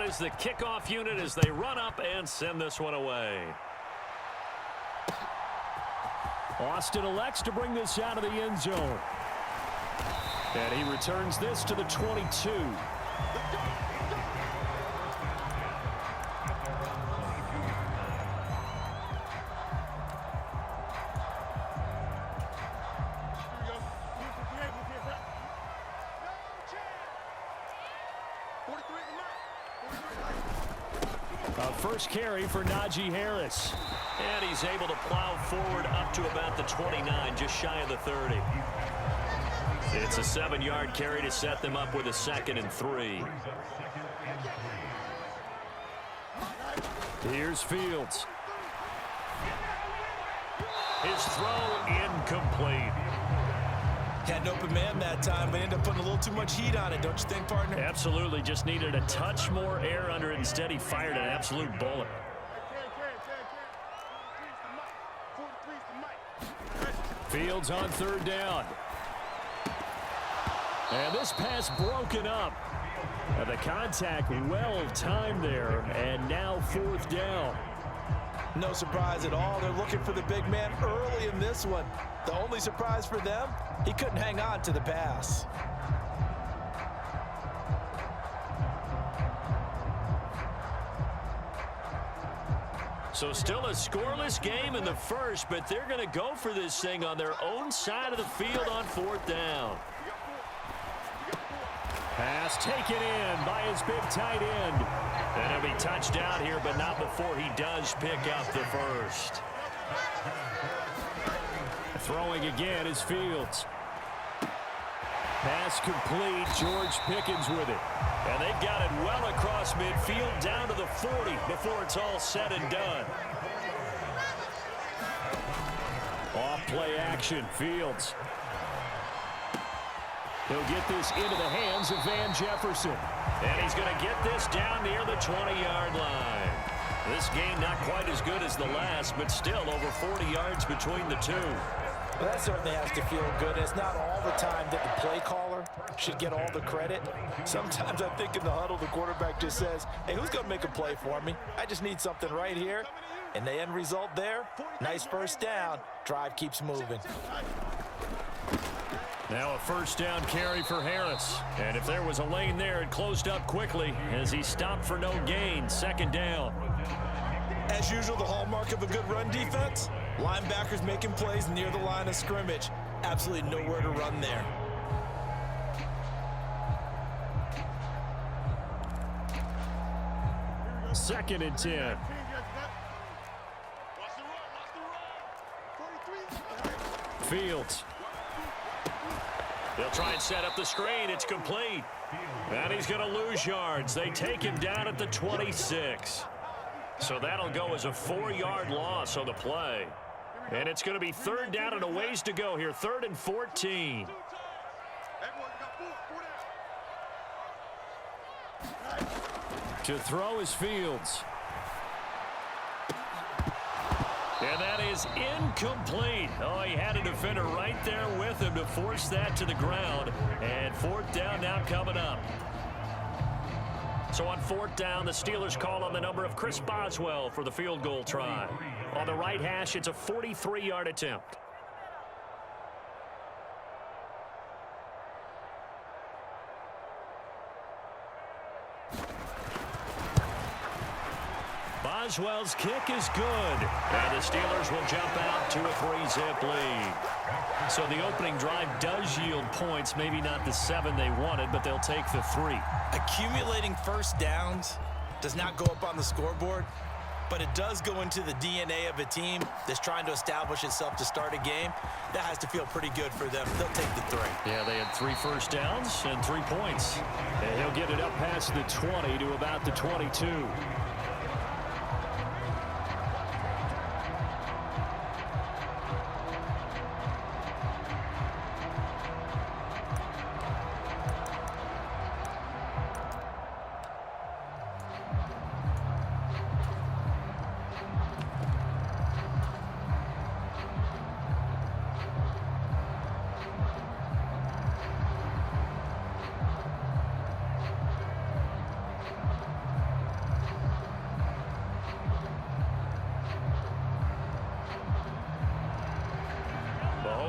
is the kickoff unit as they run up and send this one away. Austin elects to bring this out of the end zone. And he returns this to the 22. First carry for Najee Harris. And he's able to plow forward up to about the 29, just shy of the 30. It's a 7-yard carry to set them up with a 2nd and 3. Here's Fields. His throw incomplete. Had an open man that time, but ended up putting a little too much heat on it, don't you think, partner? Absolutely. Just needed a touch more air under it. Instead, he fired an absolute bullet. Fields on 3rd down. And this pass broken up. And the contact well timed there. And now 4th down. No surprise at all. They're looking for the big man early in this one. The only surprise for them, he couldn't hang on to the pass. So still a scoreless game in the first, but they're going to go for this thing on their own side of the field on 4th down. Pass taken in by his big tight end. And he'll be touchdown here, but not before he does pick up the first. Throwing again is Fields. Pass complete. George Pickens with it. And they've got it well across midfield down to the 40 before it's all said and done. Off play action. Fields. He'll get this into the hands of Van Jefferson. And he's going to get this down near the 20-yard line. This game not quite as good as the last, but still over 40 yards between the two. Well, that certainly has to feel good. It's not all the time that the play caller should get all the credit. Sometimes I think in the huddle, the quarterback just says, hey, who's going to make a play for me? I just need something right here. And the end result there, nice 1st down. Drive keeps moving. Now a 1st down carry for Harris. And if there was a lane there, it closed up quickly as he stopped for no gain. 2nd down. As usual, the hallmark of a good run defense, linebackers making plays near the line of scrimmage. Absolutely nowhere to run there. Second and 10. Fields. They'll try and set up the screen. It's complete. And he's going to lose yards. They take him down at the 26. So that'll go as a 4-yard loss on the play. And it's going to be 3rd down and a ways to go here. 3rd and 14. To throw is Fields. And that is incomplete. Oh, he had a defender right there with him to force that to the ground. And 4th down now coming up. So on 4th down, the Steelers call on the number of Chris Boswell for the field goal try. On the right hash, it's a 43-yard attempt. Boswell's kick is good. And the Steelers will jump out to a 3-zip lead. So the opening drive does yield points. Maybe not the 7 they wanted, but they'll take the 3. Accumulating 1st downs does not go up on the scoreboard, but it does go into the DNA of a team that's trying to establish itself to start a game. That has to feel pretty good for them. They'll take the 3. Yeah, they had 3 first downs and 3 points. And he'll get it up past the 20 to about the 22.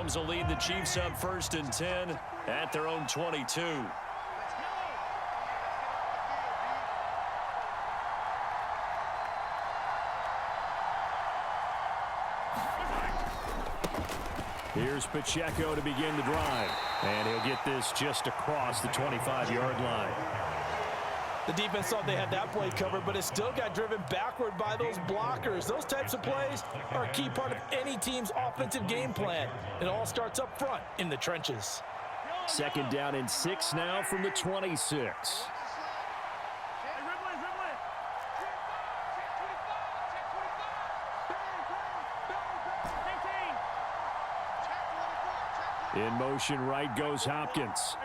Mahomes will lead the Chiefs up 1st and 10 at their own 22. Here's Pacheco to begin the drive. And he'll get this just across the 25-yard line. The defense thought they had that play covered, but it still got driven backward by those blockers. Those types of plays are a key part of any team's offensive game plan. It all starts up front in the trenches. 2nd down and 6 now from the 26. In motion, right goes Hopkins.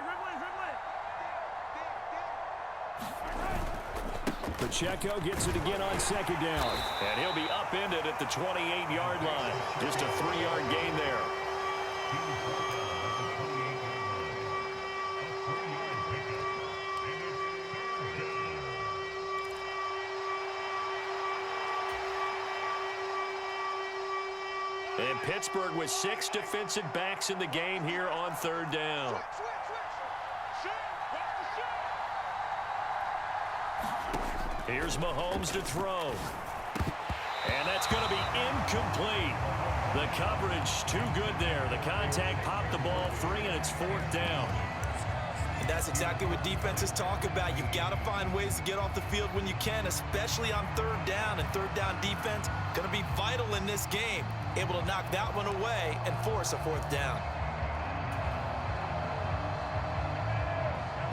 Pacheco gets it again on 2nd down. And he'll be upended at the 28-yard line. Just a 3-yard gain there. And Pittsburgh with 6 defensive backs in the game here on 3rd down. Here's Mahomes to throw. And that's going to be incomplete. The coverage too good there. The contact popped the ball free, and it's 4th down. And that's exactly what defenses talk about. You've got to find ways to get off the field when you can, especially on 3rd down. And 3rd down defense going to be vital in this game. Able to knock that one away and force a 4th down.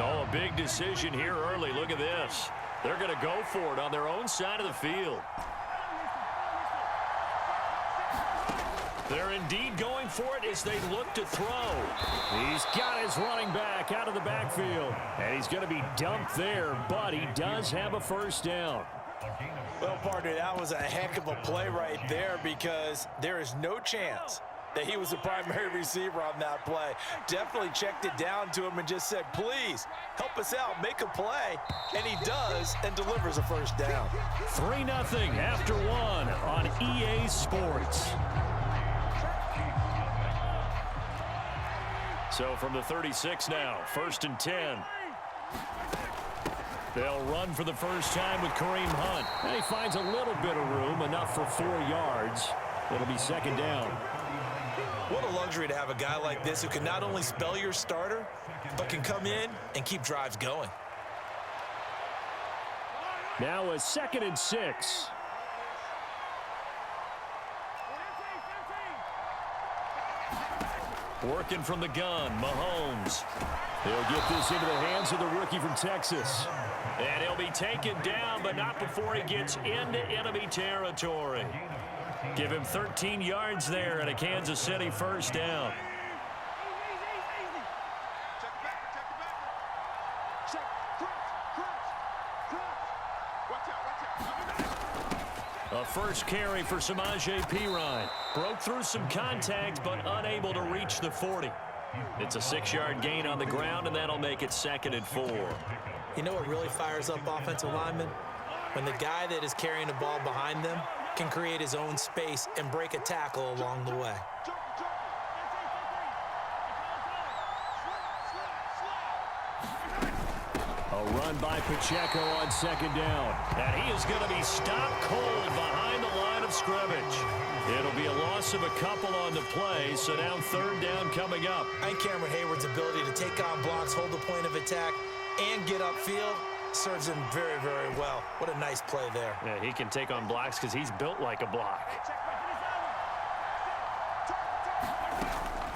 Oh, a big decision here early. Look at this. They're going to go for it on their own side of the field. They're indeed going for it as they look to throw. He's got his running back out of the backfield. And he's going to be dumped there, but he does have a 1st down. Well, partner, that was a heck of a play right there because there is no chance that he was the primary receiver on that play. Definitely checked it down to him and just said, please, help us out, make a play. And he does and delivers a 1st down. 3-0 after 1 on EA Sports. So from the 36 now, 1st and 10. They'll run for the first time with Kareem Hunt. And he finds a little bit of room, enough for 4 yards. It'll be 2nd down. What a luxury to have a guy like this who can not only spell your starter, but can come in and keep drives going. Now a 2nd and 6. Working from the gun, Mahomes. He'll get this into the hands of the rookie from Texas. And he'll be taken down, but not before he gets into enemy territory. Give him 13 yards there and a Kansas City 1st down. A first carry for Samaje Perine. Broke through some contact, but unable to reach the 40. It's a 6-yard gain on the ground, and that'll make it 2nd and 4. You know what really fires up offensive linemen? When the guy that is carrying the ball behind them can create his own space and break a tackle along the way. A run by Pacheco on 2nd down. And he is going to be stopped cold behind the line of scrimmage. It'll be a loss of a couple on the play, so now 3rd down coming up. I think Cameron Hayward's ability to take on blocks, hold the point of attack, and get upfield serves him very, very well. What a nice play there. Yeah, he can take on blocks because he's built like a block.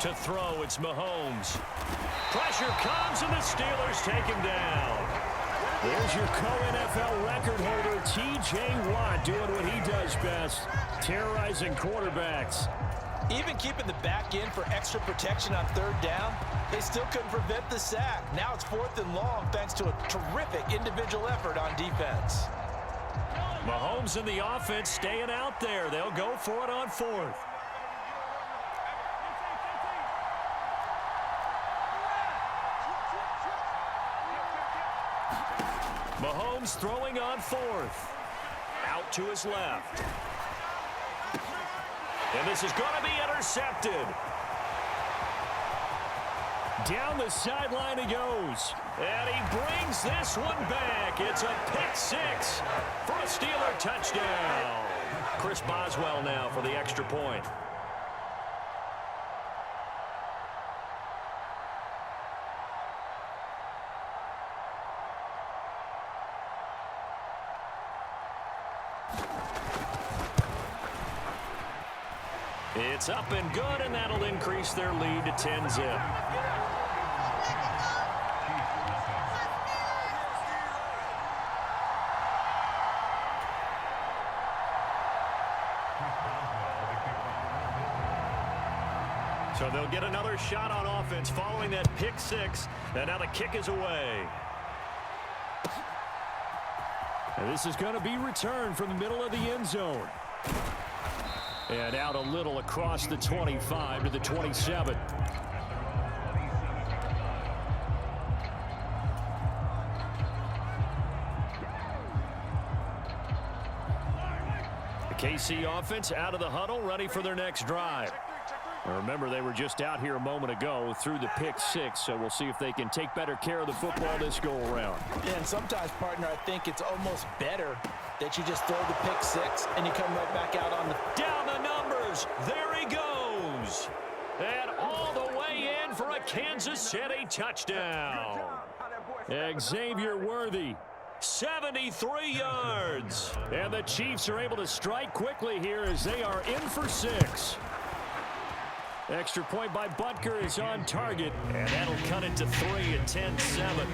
To throw, it's Mahomes. Pressure comes, and the Steelers take him down. There's your co-NFL record holder, T.J. Watt, doing what he does best, terrorizing quarterbacks. Even keeping the back in for extra protection on 3rd down, they still couldn't prevent the sack. Now it's 4th and long thanks to a terrific individual effort on defense. Mahomes and the offense staying out there. They'll go for it on 4th. Mahomes throwing on 4th. Out to his left. And this is going to be intercepted. down the sideline he goes. And he brings this one back. It's a pick-6 for a Steeler touchdown. Chris Boswell now for the extra point. It's up and good, and that'll increase their lead to 10-zip. So they'll get another shot on offense following that pick-6, and now the kick is away. And this is going to be returned from the middle of the end zone. And out a little across the 25 to the 27. The KC offense out of the huddle, ready for their next drive. Now remember, they were just out here a moment ago through the pick-6, so we'll see if they can take better care of the football this go-around. Yeah, and sometimes, partner, I think it's almost better that you just throw the pick-6 and you come right back out on the... Down the numbers. There he goes. And all the way in for a Kansas City touchdown. Xavier Worthy. 73 yards. And the Chiefs are able to strike quickly here as they are in for 6. Extra point by Butker is on target. And that'll cut it to 3 at 10-7.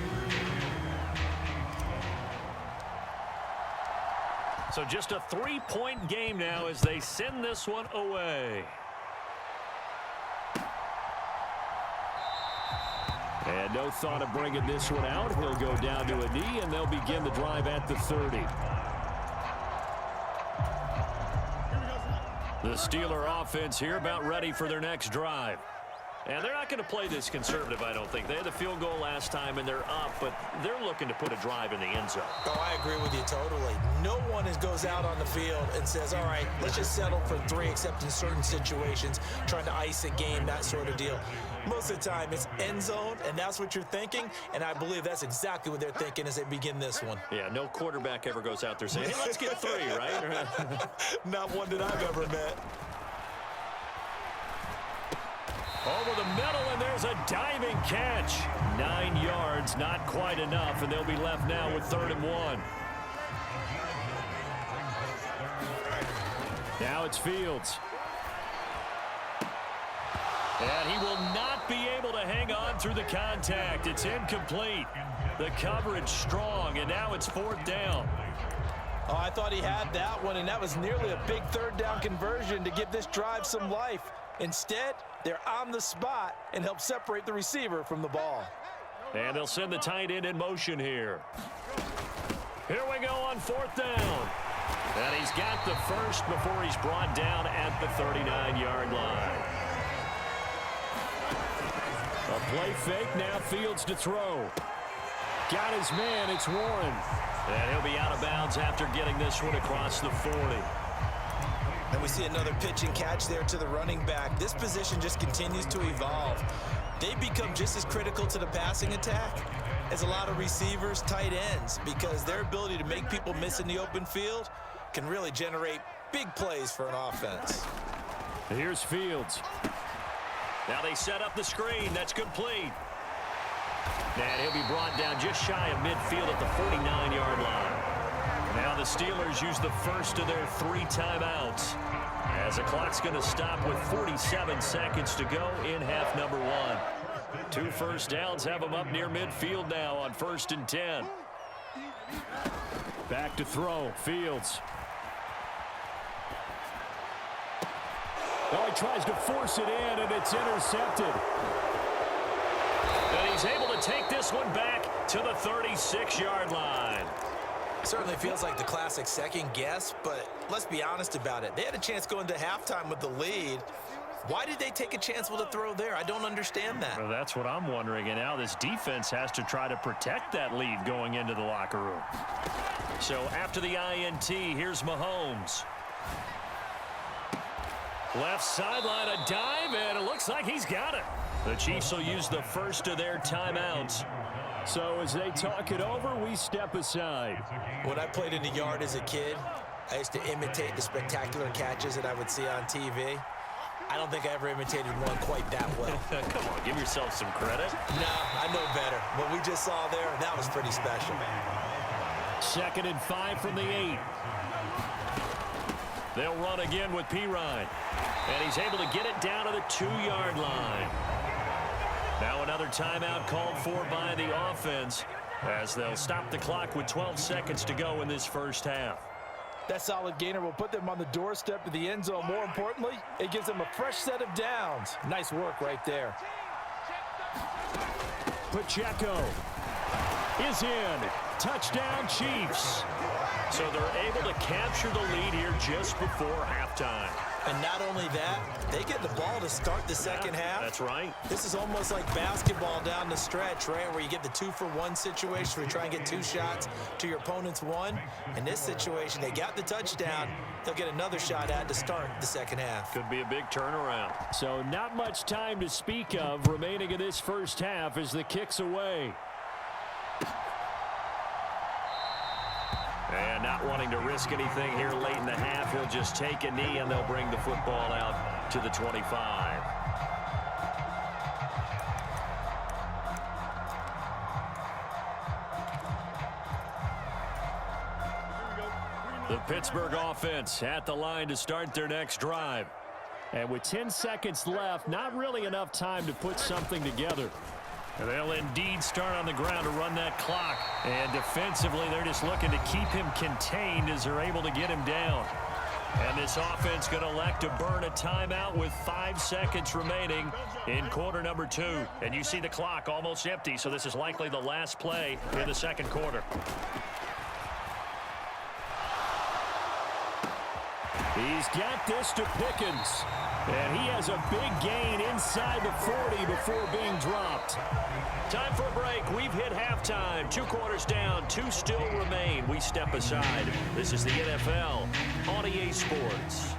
So just a 3-point game now as they send this one away. And no thought of bringing this one out. He'll go down to a knee, and they'll begin the drive at the 30. The Steeler offense here about ready for their next drive. And they're not going to play this conservative, I don't think. They had the field goal last time, and they're up, but they're looking to put a drive in the end zone. Oh, I agree with you totally. No one goes out on the field and says, all right, let's just settle for 3, except in certain situations, trying to ice a game, that sort of deal. Most of the time, it's end zone, and that's what you're thinking, and I believe that's exactly what they're thinking as they begin this one. Yeah, no quarterback ever goes out there saying, hey, let's get 3, right? Not one that I've ever met. Over the middle, and there's a diving catch. 9 yards, not quite enough, and they'll be left now with 3rd and 1. Now it's Fields. And he will not be able to hang on through the contact. It's incomplete. The coverage strong, and now it's 4th down. Oh, I thought he had that one, and that was nearly a big 3rd down conversion to give this drive some life. Instead, they're on the spot and help separate the receiver from the ball. And they'll send the tight end in motion here. Here we go on 4th down. And he's got the first before he's brought down at the 39-yard line. A play fake, now Fields to throw. Got his man, it's Warren. And he'll be out of bounds after getting this one across the 40. And we see another pitch and catch there to the running back. This position just continues to evolve. They become just as critical to the passing attack as a lot of receivers, tight ends, because their ability to make people miss in the open field can really generate big plays for an offense. Here's Fields. Now they set up the screen. That's complete. And he'll be brought down just shy of midfield at the 49-yard line. Now the Steelers use the first of their 3 timeouts as the clock's going to stop with 47 seconds to go in half number 1. 2 first downs have them up near midfield now on 1st and 10. Back to throw. Fields. Oh, he tries to force it in, and it's intercepted. And he's able to take this one back to the 36-yard line. Certainly feels like the classic second guess, but let's be honest about it. They had a chance going into halftime with the lead. Why did they take a chance with a throw there? I don't understand that. Well, that's what I'm wondering. And now this defense has to try to protect that lead going into the locker room. So after the INT, here's Mahomes. Left sideline, a dive, and it looks like he's got it. The Chiefs will use the first of their timeouts. So as they talk it over, we step aside. When I played in the yard as a kid, I used to imitate the spectacular catches that I would see on TV. I don't think I ever imitated one quite that well. Come on, give yourself some credit. No, I know better. What we just saw there, that was pretty special. 2nd and 5 from the 8. They'll run again with Pirine. And he's able to get it down to the 2-yard line. Now another timeout called for by the offense as they'll stop the clock with 12 seconds to go in this first half. That solid gainer will put them on the doorstep of the end zone. More importantly, it gives them a fresh set of downs. Nice work right there. Pacheco is in. Touchdown, Chiefs. So they're able to capture the lead here just before halftime. And not only that, they get the ball to start the second half. That's right. This is almost like basketball down the stretch, right, where you get the 2-for-1 situation where you try and get 2 shots to your opponent's 1. In this situation, they got the touchdown. They'll get another shot at to start the second half. Could be a big turnaround. So not much time to speak of remaining in this first half as the kick's away. And not wanting to risk anything here late in the half, he'll just take a knee and they'll bring the football out to the 25. The Pittsburgh offense at the line to start their next drive. And with 10 seconds left, not really enough time to put something together. And they'll indeed start on the ground to run that clock. And defensively, they're just looking to keep him contained as they're able to get him down. And this offense going to elect to burn a timeout with 5 seconds remaining in quarter number 2. And you see the clock almost empty, so this is likely the last play in the second quarter. He's got this to Pickens. And he has a big gain inside the 40 before being dropped. Time for a break. We've hit halftime. 2 quarters down. 2 still remain. We step aside. This is the NFL on EA Sports.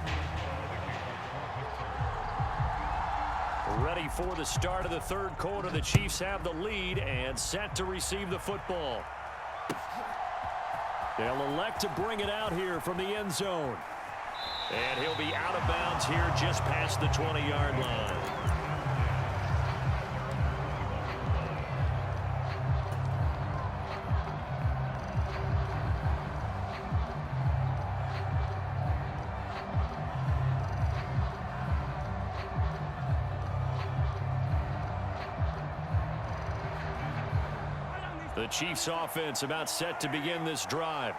Ready for the start of the third quarter. The Chiefs have the lead and set to receive the football. They'll elect to bring it out here from the end zone. And he'll be out of bounds here just past the 20-yard line. The Chiefs offense about set to begin this drive.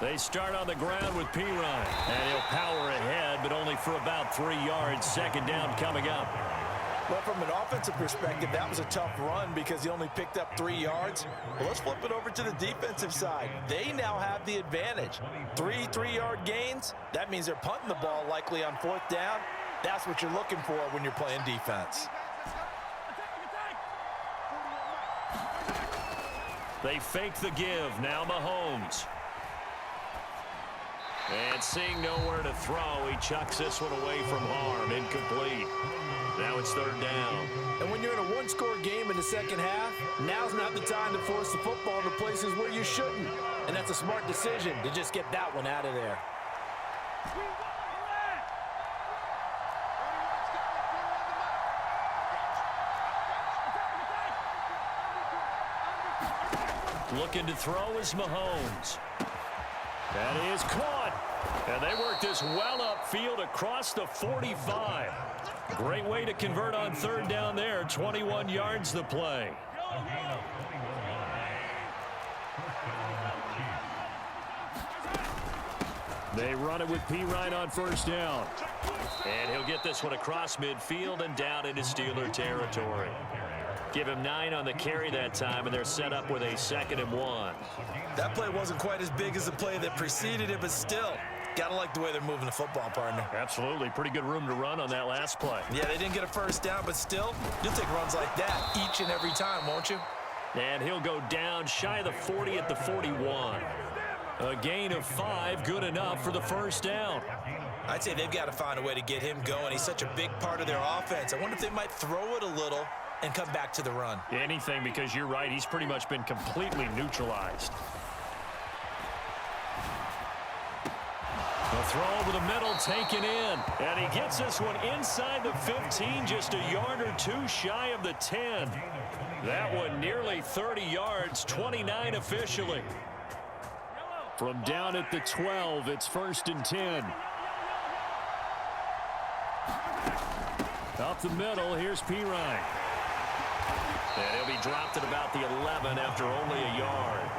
They start on the ground with Pirine. And he'll power ahead, but only for about 3 yards. Second down coming up. Well, from an offensive perspective, that was a tough run because he only picked up 3 yards. Well, let's flip it over to the defensive side. They now have the advantage. 3 3-yard gains. That means they're punting the ball likely on 4th down. That's what you're looking for when you're playing defense. They fake the give. Now Mahomes. And seeing nowhere to throw, he chucks this one away from harm. Incomplete. Now it's 3rd down. And when you're in a 1-score game in the second half, now's not the time to force the football into places where you shouldn't. And that's a smart decision to just get that one out of there. Looking to throw is Mahomes. That is caught. And they work this well upfield across the 45. Great way to convert on 3rd down there. 21 yards the play. They run it with Pirine on 1st down. And he'll get this one across midfield and down into Steeler territory. Give him 9 on the carry that time, and they're set up with a 2nd and 1. That play wasn't quite as big as the play that preceded it, but still, gotta like the way they're moving the football, partner. Absolutely. Pretty good room to run on that last play. Yeah, they didn't get a 1st down, but still, you'll take runs like that each and every time, won't you? And he'll go down shy of the 40 at the 41. A gain of 5, good enough for the first down. I'd say they've got to find a way to get him going. He's such a big part of their offense. I wonder if they might throw it a little and come back to the run. Anything, because you're right. He's pretty much been completely neutralized. The throw over the middle taken in. And he gets this one inside the 15, just a yard or two shy of the 10. That one nearly 30 yards, 29 officially. From down at the 12, it's 1st and 10. Up the middle, here's Pirine. And he'll be dropped at about the 11 after only a yard.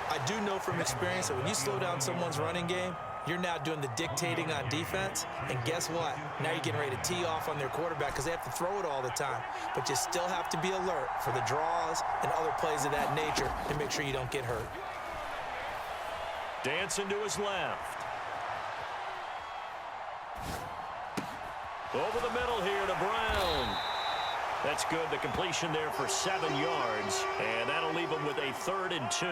I do know from experience that when you slow down someone's running game, you're now doing the dictating on defense. And guess what? Now you're getting ready to tee off on their quarterback because they have to throw it all the time. But you still have to be alert for the draws and other plays of that nature to make sure you don't get hurt. Dancing to his left. Over the middle here to Brown. That's good. The completion there for 7 yards. And that'll leave him with a 3rd and 2.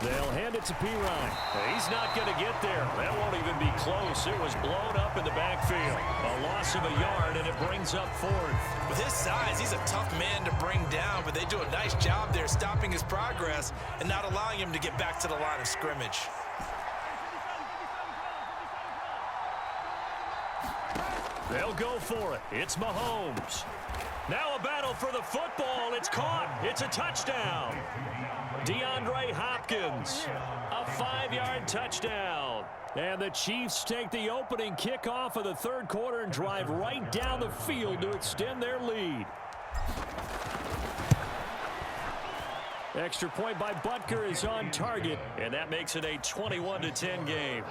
They'll hand it to Pirine. He's not going to get there. That won't even be close. It was blown up in the backfield. A loss of a yard, and it brings up 4th. With his size, he's a tough man to bring down, but they do a nice job there stopping his progress and not allowing him to get back to the line of scrimmage. They'll go for it. It's Mahomes. Now a battle for the football. It's caught. It's a touchdown. DeAndre Hopkins, a 5-yard touchdown. And the Chiefs take the opening kickoff of the 3rd quarter and drive right down the field to extend their lead. Extra point by Butker is on target, and that makes it a 21-10 game.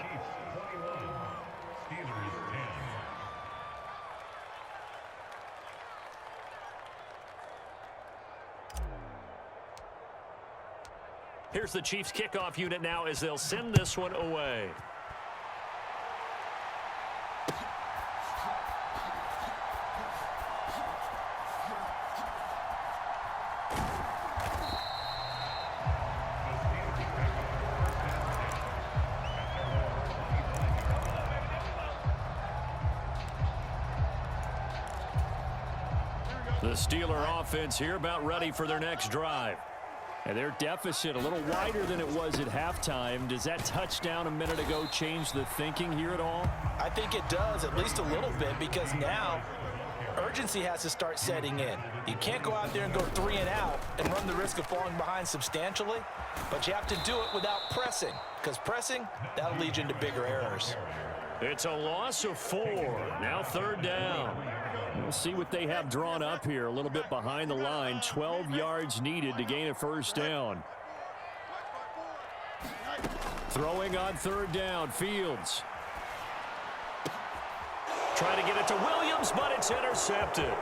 Here's the Chiefs kickoff unit now as they'll send this one away. The Steeler offense here about ready for their next drive. And their deficit a little wider than it was at halftime. Does that touchdown a minute ago change the thinking here at all? I think it does, at least a little bit, because now urgency has to start setting in. You can't go out there and go 3 and out and run the risk of falling behind substantially, but you have to do it without pressing, because pressing, that'll lead you into bigger errors. It's a loss of 4. Now 3rd down. We'll see what they have drawn up here. A little bit behind the line. 12 yards needed to gain a 1st down. Throwing on 3rd down. Fields. Trying to get it to Williams, but it's intercepted.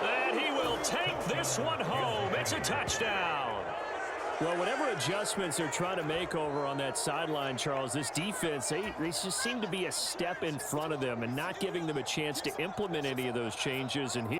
And he will take this one home. It's a touchdown. Well, whatever adjustments they're trying to make over on that sideline, Charles, this defense, they just seem to be a step in front of them and not giving them a chance to implement any of those changes. And